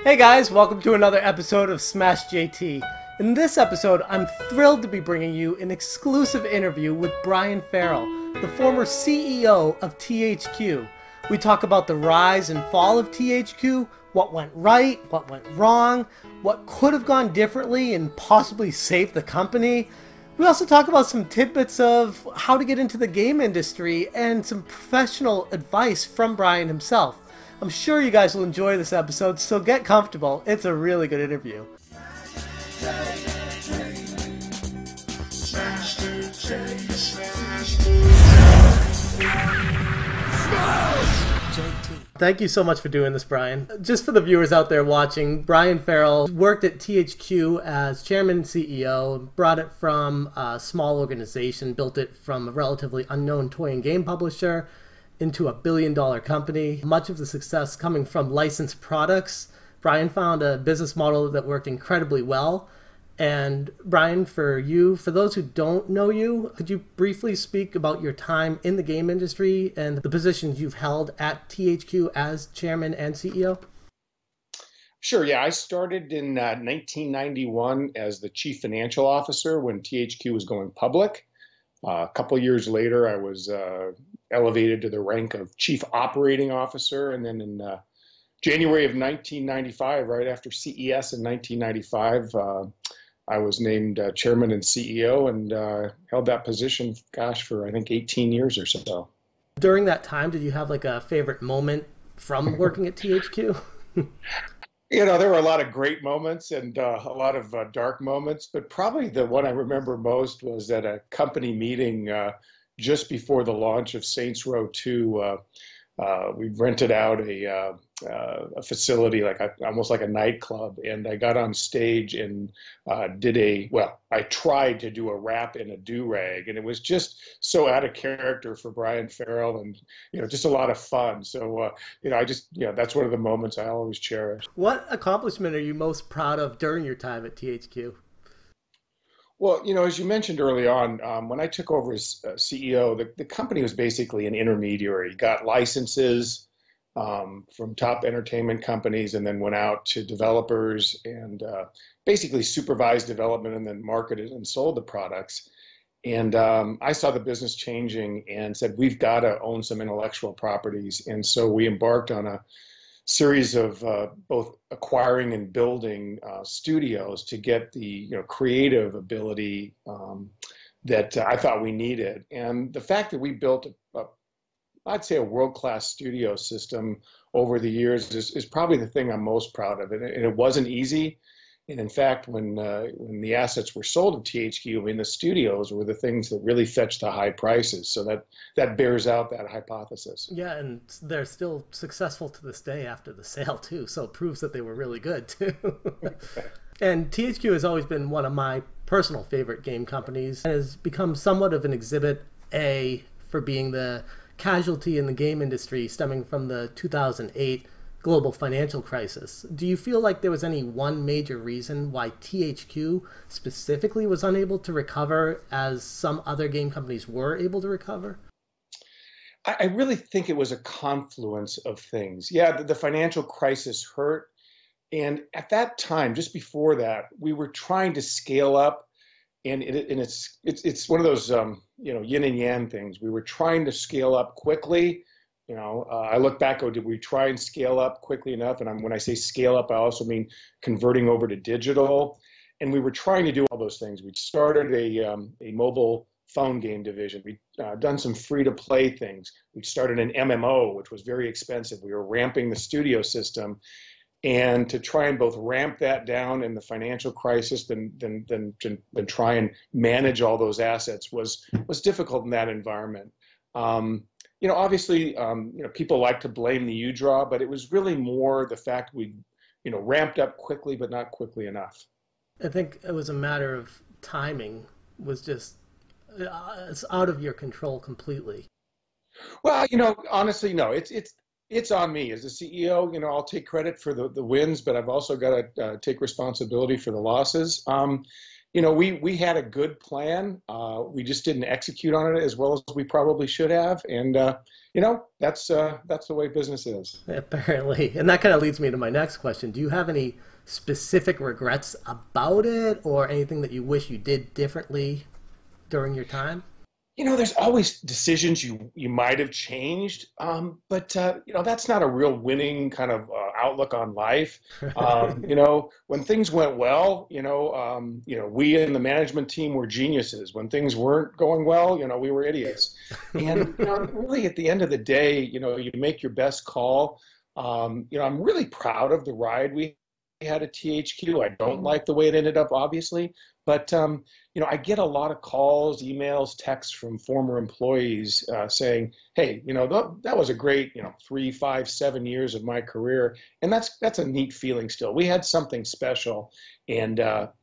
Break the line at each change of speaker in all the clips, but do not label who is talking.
Hey guys, welcome to another episode of Smash JT. In this episode, I'm thrilled to be bringing you an exclusive interview with Brian Farrell, the former CEO of THQ. We talk about the rise and fall of THQ, what went right, what went wrong, what could have gone differently and possibly saved the company. We also talk about some tidbits of how to get into the game industry and some professional advice from Brian himself. I'm sure you guys will enjoy this episode, so get comfortable. It's a really good interview. Thank you so much for doing this, Brian. Just for the viewers out there watching, Brian Farrell worked at THQ as chairman and CEO, brought it from a small organization, built it from a relatively unknown toy and game publisher into a billion-dollar company. Much of the success coming from licensed products. Brian found a business model that worked incredibly well. And Brian, for those who don't know you, could you briefly speak about your time in the game industry and the positions you've held at THQ as chairman and CEO?
Sure, yeah. I started in 1991 as the chief financial officer when THQ was going public. A couple years later, I was elevated to the rank of chief operating officer. And then in January of 1995, right after CES in 1995, I was named chairman and CEO and held that position, gosh, for I think 18 years or so.
During that time, did you have like a favorite moment from working at THQ?
You know, there were a lot of great moments and a lot of dark moments, but probably the one I remember most was at a company meeting just before the launch of Saints Row 2. We rented out a facility, almost like a nightclub, and I got on stage and I tried to do a rap in a do-rag, and it was just so out of character for Brian Farrell, and just a lot of fun. So that's one of the moments I always cherish.
What accomplishment are you most proud of during your time at THQ?
Well, as you mentioned early on, when I took over as CEO, the company was basically an intermediary. You got licenses from top entertainment companies and then went out to developers and basically supervised development and then marketed and sold the products. And I saw the business changing and said, we've got to own some intellectual properties. And so we embarked on a series of both acquiring and building studios to get the creative ability that I thought we needed. And the fact that we built I'd say a world-class studio system over the years is probably the thing I'm most proud of. And it wasn't easy. And in fact, when the assets were sold to THQ, the studios were the things that really fetched the high prices. So that bears out that hypothesis.
Yeah, and they're still successful to this day after the sale too. So it proves that they were really good too. And THQ has always been one of my personal favorite game companies and has become somewhat of an exhibit A for being the casualty in the game industry stemming from the 2008 global financial crisis. Do you feel like there was any one major reason why THQ specifically was unable to recover as some other game companies were able to recover?
I really think it was a confluence of things. Yeah, the financial crisis hurt. And at that time, just before that, we were trying to scale up. And it's one of those yin and yang things. We were trying to scale up quickly. I look back, did we try and scale up quickly enough? And when I say scale up, I also mean converting over to digital. And we were trying to do all those things. We started a mobile phone game division. We'd done some free-to-play things. We started an MMO, which was very expensive. We were ramping the studio system. And to try and both ramp that down in the financial crisis, then try and manage all those assets was difficult in that environment. Obviously, people like to blame the U-Draw, but it was really more the fact we, ramped up quickly, but not quickly enough.
I think it was a matter of timing. Was just it's out of your control completely.
Well, honestly, no. It's on me as a CEO. I'll take credit for the wins, but I've also got to take responsibility for the losses. we had a good plan. We just didn't execute on it as well as we probably should have, and that's the way business is.
Apparently. And that kind of leads me to my next question. Do you have any specific regrets about it or anything that you wish you did differently during your time?
There's always decisions you might have changed, but that's not a real winning kind of outlook on life. When things went well, we in the management team were geniuses. When things weren't going well, we were idiots. And really, at the end of the day, you make your best call. I'm really proud of the ride we had at THQ. I don't like the way it ended up, obviously, but I get a lot of calls, emails, texts from former employees saying, "Hey, that was a great, 3, 5, 7 years of my career," and that's a neat feeling. Still, we had something special, and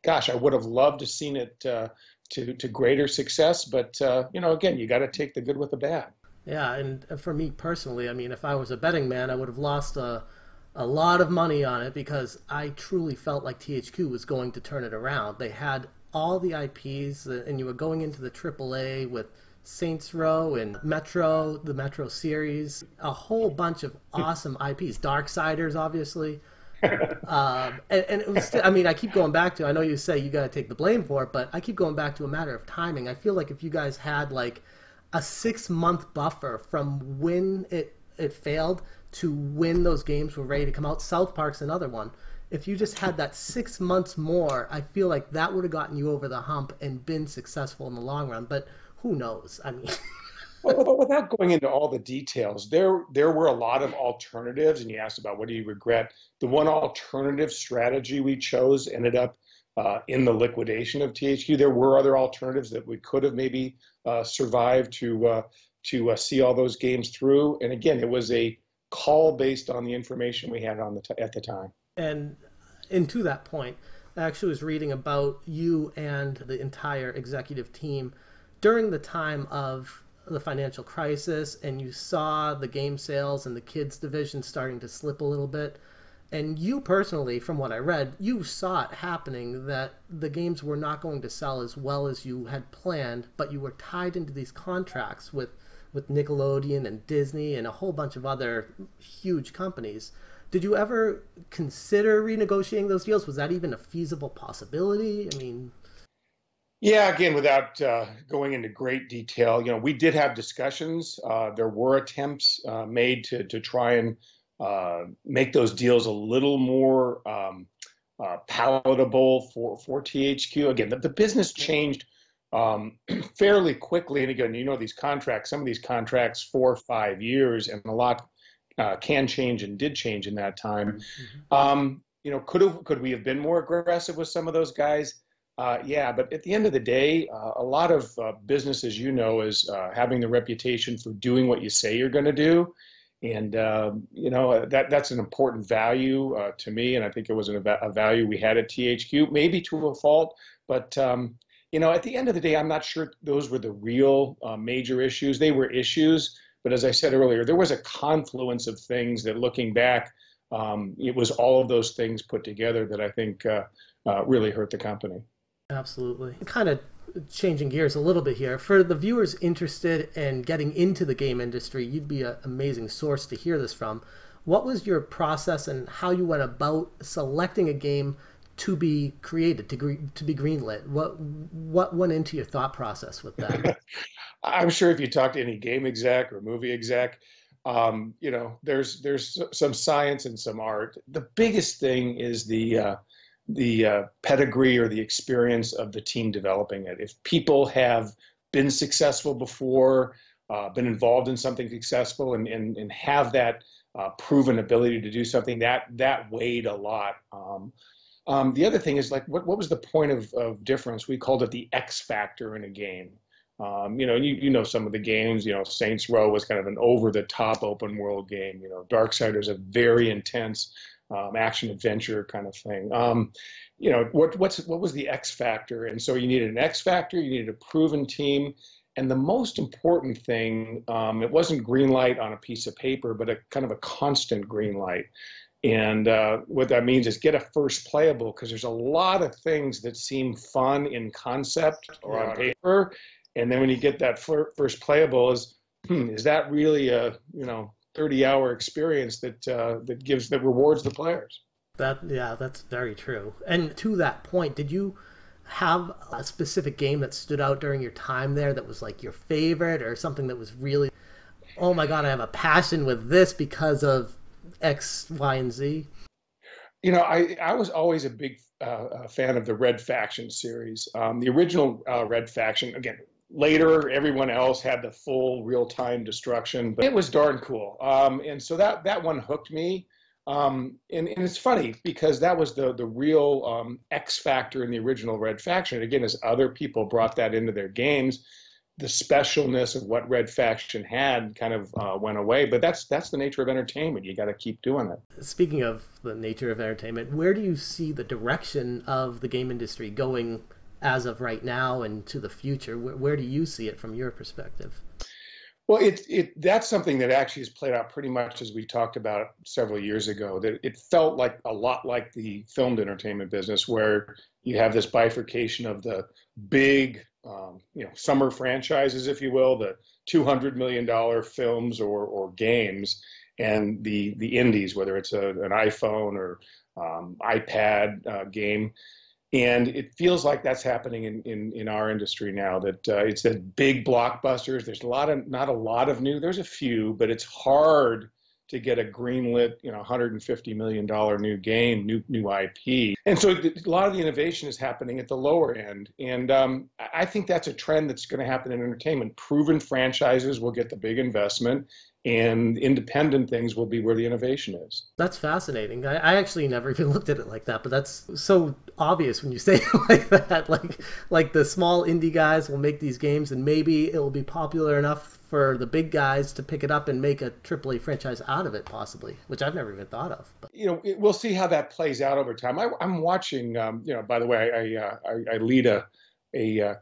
gosh, I would have loved to seen it to greater success. But again, you got to take the good with the bad.
Yeah, and for me personally, I mean, if I was a betting man, I would have lost a lot of money on it because I truly felt like THQ was going to turn it around. They had all the IPs, and you were going into the AAA with Saints Row and Metro, the Metro series, a whole bunch of awesome IPs. Darksiders, obviously. And it was, I mean, I keep going back to, I know you say you got to take the blame for it, but I keep going back to a matter of timing. I feel like if you guys had like a 6-month buffer from when it failed to when those games were ready to come out. South Park's another one. If you just had that 6 months more, I feel like that would have gotten you over the hump and been successful in the long run. But who knows? I mean,
well, without going into all the details, there were a lot of alternatives, and you asked about what do you regret. The one alternative strategy we chose ended up in the liquidation of THQ. There were other alternatives that we could have maybe survived to see all those games through. And again, it was a call based on the information we had at the time.
And to that point, I actually was reading about you and the entire executive team during the time of the financial crisis, and you saw the game sales and the kids division starting to slip a little bit. And you personally, from what I read, you saw it happening, that the games were not going to sell as well as you had planned, but you were tied into these contracts with Nickelodeon and Disney and a whole bunch of other huge companies. Did you ever consider renegotiating those deals? Was that even a feasible possibility? I mean...
Yeah, again, without going into great detail, we did have discussions. There were attempts made to try and make those deals a little more palatable for THQ. Again, the business changed fairly quickly. And again, these contracts, some of these contracts 4 or 5 years, and a lot can change and did change in that time. Mm-hmm. Could we have been more aggressive with some of those guys? Yeah, but at the end of the day, a lot of business, as you know, is having the reputation for doing what you say you're going to do. And, that's an important value to me. And I think it was a value we had at THQ, maybe to a fault. But, at the end of the day, I'm not sure those were the real major issues. They were issues. But as I said earlier, there was a confluence of things that, looking back, it was all of those things put together that I think really hurt the company.
Absolutely. Kind of changing gears a little bit here. For the viewers interested in getting into the game industry, you'd be an amazing source to hear this from. What was your process and how you went about selecting a game to be created, to be greenlit? What went into your thought process with that?
I'm sure if you talk to any game exec or movie exec, there's some science and some art. The biggest thing is the pedigree or the experience of the team developing it. If people have been successful before, been involved in something successful, and have that proven ability to do something, that weighed a lot. The other thing is, like, what was the point of difference? We called it the X factor in a game. Some of the games, Saints Row was kind of an over-the-top open world game. Darksiders, a very intense action adventure kind of thing. What was the X factor? And so you needed an X factor, you needed a proven team, and the most important thing, it wasn't green light on a piece of paper, but a kind of a constant green light. And what that means is get a first playable, because there's a lot of things that seem fun in concept or on paper. And then when you get that first playable is that really a 30-hour experience that rewards the players?
Yeah, that's very true. And to that point, did you have a specific game that stood out during your time there that was like your favorite, or something that was really, oh my God, I have a passion with this because of X, Y, and Z?
I was always a big fan of the Red Faction series. The original Red Faction, again, later everyone else had the full real-time destruction, but it was darn cool. And so that one hooked me. And it's funny because that was the real X factor in the original Red Faction. Again, as other people brought that into their games, the specialness of what Red Faction had kind of went away. But that's the nature of entertainment. You got to keep doing it.
Speaking of the nature of entertainment, where do you see the direction of the game industry going as of right now and to the future? Where do you see it from your perspective?
Well, that's something that actually has played out pretty much as we talked about several years ago, that it felt like a lot like the filmed entertainment business, where you have this bifurcation of the big, summer franchises, if you will, the $200 million films or games, and the indies, whether it's an iPhone or iPad game. And it feels like that's happening in our industry now, that it's the big blockbusters. There's not a lot of new. There's a few, but it's hard to get a greenlit, $150 million new game, new IP. And so a lot of the innovation is happening at the lower end. And I think that's a trend that's going to happen in entertainment. Proven franchises will get the big investment, and independent things will be where the innovation is.
That's fascinating. I actually never even looked at it like that, but that's so obvious when you say it like that. Like the small indie guys will make these games, and maybe it will be popular enough for the big guys to pick it up and make a AAA franchise out of it, possibly, which I've never even thought of. But
we'll see how that plays out over time. I'm watching. By the way, I lead a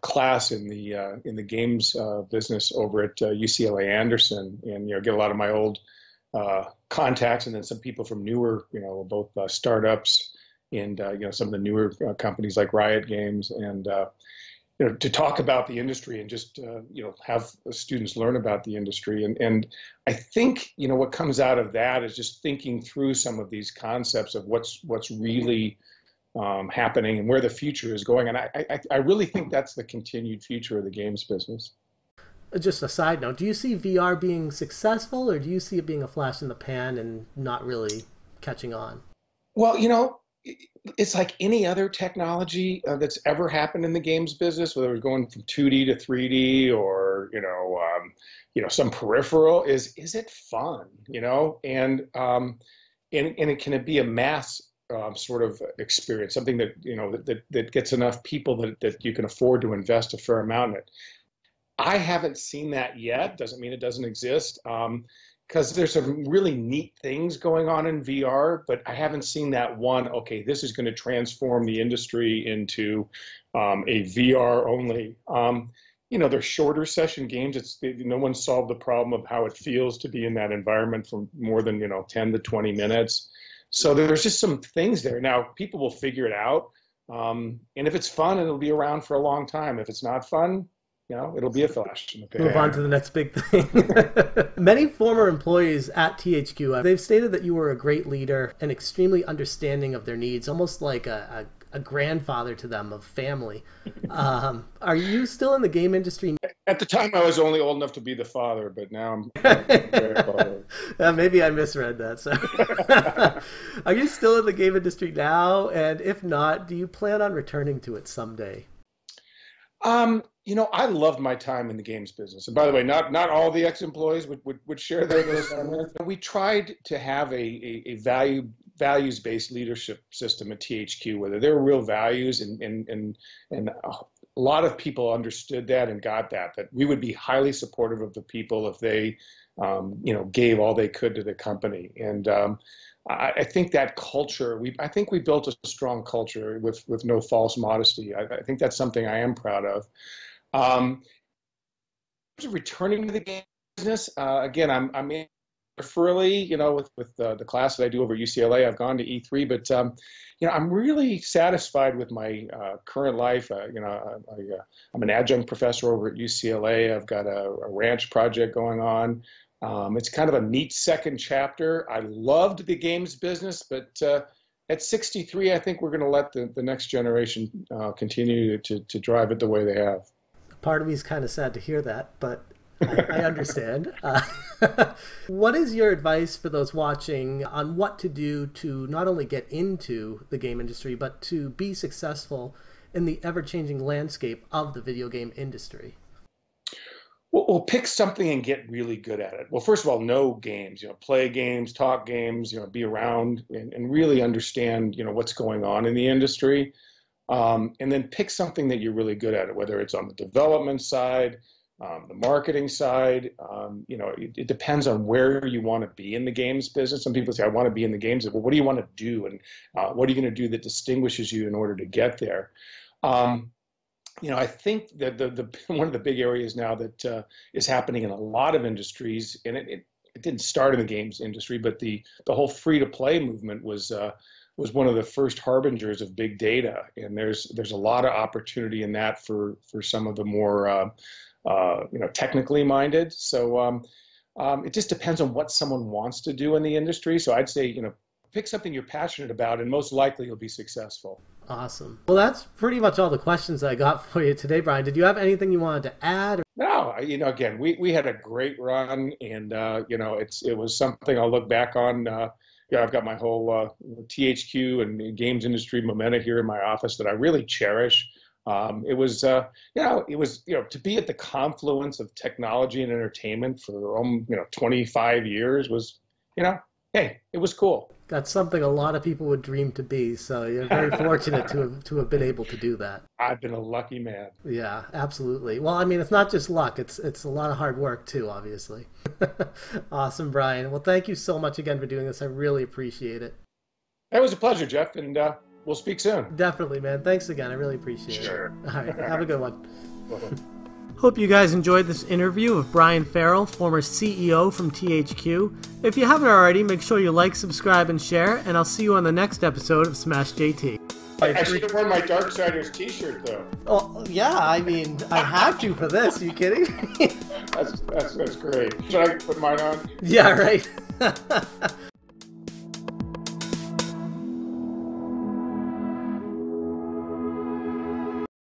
class in the games business over at UCLA Anderson, and get a lot of my old contacts, and then some people from newer, both startups and some of the newer companies like Riot Games, and to talk about the industry and just have students learn about the industry. And I think what comes out of that is just thinking through some of these concepts of what's really happening and where the future is going. And I really think that's the continued future of the games business.
Just a side note, do you see VR being successful, or do you see it being a flash in the pan and not really catching on?
Well, it's like any other technology that's ever happened in the games business, whether it's going from 2D to 3D or, some peripheral, is it fun, and it can be a mass sort of experience, something that that gets enough people that you can afford to invest a fair amount in it. I haven't seen that yet. Doesn't mean it doesn't exist, because there's some really neat things going on in VR, but I haven't seen that one, okay, this is going to transform the industry into a VR only. They're shorter session games. No one solved the problem of how it feels to be in that environment for more than 10 to 20 minutes. So there's just some things there. Now, people will figure it out. And if it's fun, it'll be around for a long time. If it's not fun, it'll be a flash in the pan.
Move on to the next big thing. Many former employees at THQ, they've stated that you were a great leader and extremely understanding of their needs, almost like a grandfather to them, of family. Are you still in the game industry?
At the time, I was only old enough to be the father, but now I'm grandfather.
Maybe I misread that. So. Are you still in the game industry now? And if not, do you plan on returning to it someday?
I loved my time in the games business. And by the way, not all the ex-employees would share those. We tried to have a values-based leadership system at THQ, where there were real values, and a lot of people understood that and got that we would be highly supportive of the people if they, gave all they could to the company. And I think that culture, I think we built a strong culture with no false modesty. I think that's something I am proud of. Returning to the game business, again, I'm peripherally, with the class that I do over at UCLA. I've gone to E3, but I'm really satisfied with my current life. I'm an adjunct professor over at UCLA. I've got a ranch project going on. It's kind of a neat second chapter. I loved the games business, but at 63, I think we're going to let the next generation continue to drive it the way they have.
Part of me is kind of sad to hear that, but I understand. What is your advice for those watching on what to do to not only get into the game industry, but to be successful in the ever-changing landscape of the video game industry?
Well, pick something and get really good at it. Well, first of all, know games, play games, talk games, be around and really understand, what's going on in the industry. And then pick something that you're really good at, whether it's on the development side, the marketing side. It depends on where you want to be in the games business. Some people say, I want to be in the games. Well, what do you want to do? And what are you going to do that distinguishes you in order to get there? I think that one of the big areas now that is happening in a lot of industries, and it didn't start in the games industry, but the whole free-to-play movement was one of the first harbingers of big data, and there's a lot of opportunity in that for some of the more technically minded. So it just depends on what someone wants to do in the industry. So I'd say pick something you're passionate about, and most likely you'll be successful.
Awesome. Well, that's pretty much all the questions I got for you today, Brian. Did you have anything you wanted to add?
No, again, we had a great run, and it was something I'll look back on. I've got my whole THQ and games industry memento here in my office that I really cherish. It was to be at the confluence of technology and entertainment for 25 years was, hey, it was cool.
That's something a lot of people would dream to be. So you're very fortunate to have been able to do that.
I've been a lucky man.
Yeah, absolutely. Well, I mean, it's not just luck. It's a lot of hard work too, obviously. Awesome, Brian. Well, thank you so much again for doing this. I really appreciate it.
It was a pleasure, Jeff, and we'll speak soon.
Definitely, man. Thanks again. I really appreciate it.
Sure.
All right. Have a good one.
Bye-bye.
Hope you guys enjoyed this interview with Brian Farrell, former CEO from THQ. If you haven't already, make sure you like, subscribe, and share, and I'll see you on the next episode of Smash JT.
I should have worn my Darksiders t-shirt, though.
Oh, yeah, I mean, I had to for this. Are you kidding me?
That's great. Should I put mine on?
Yeah, right.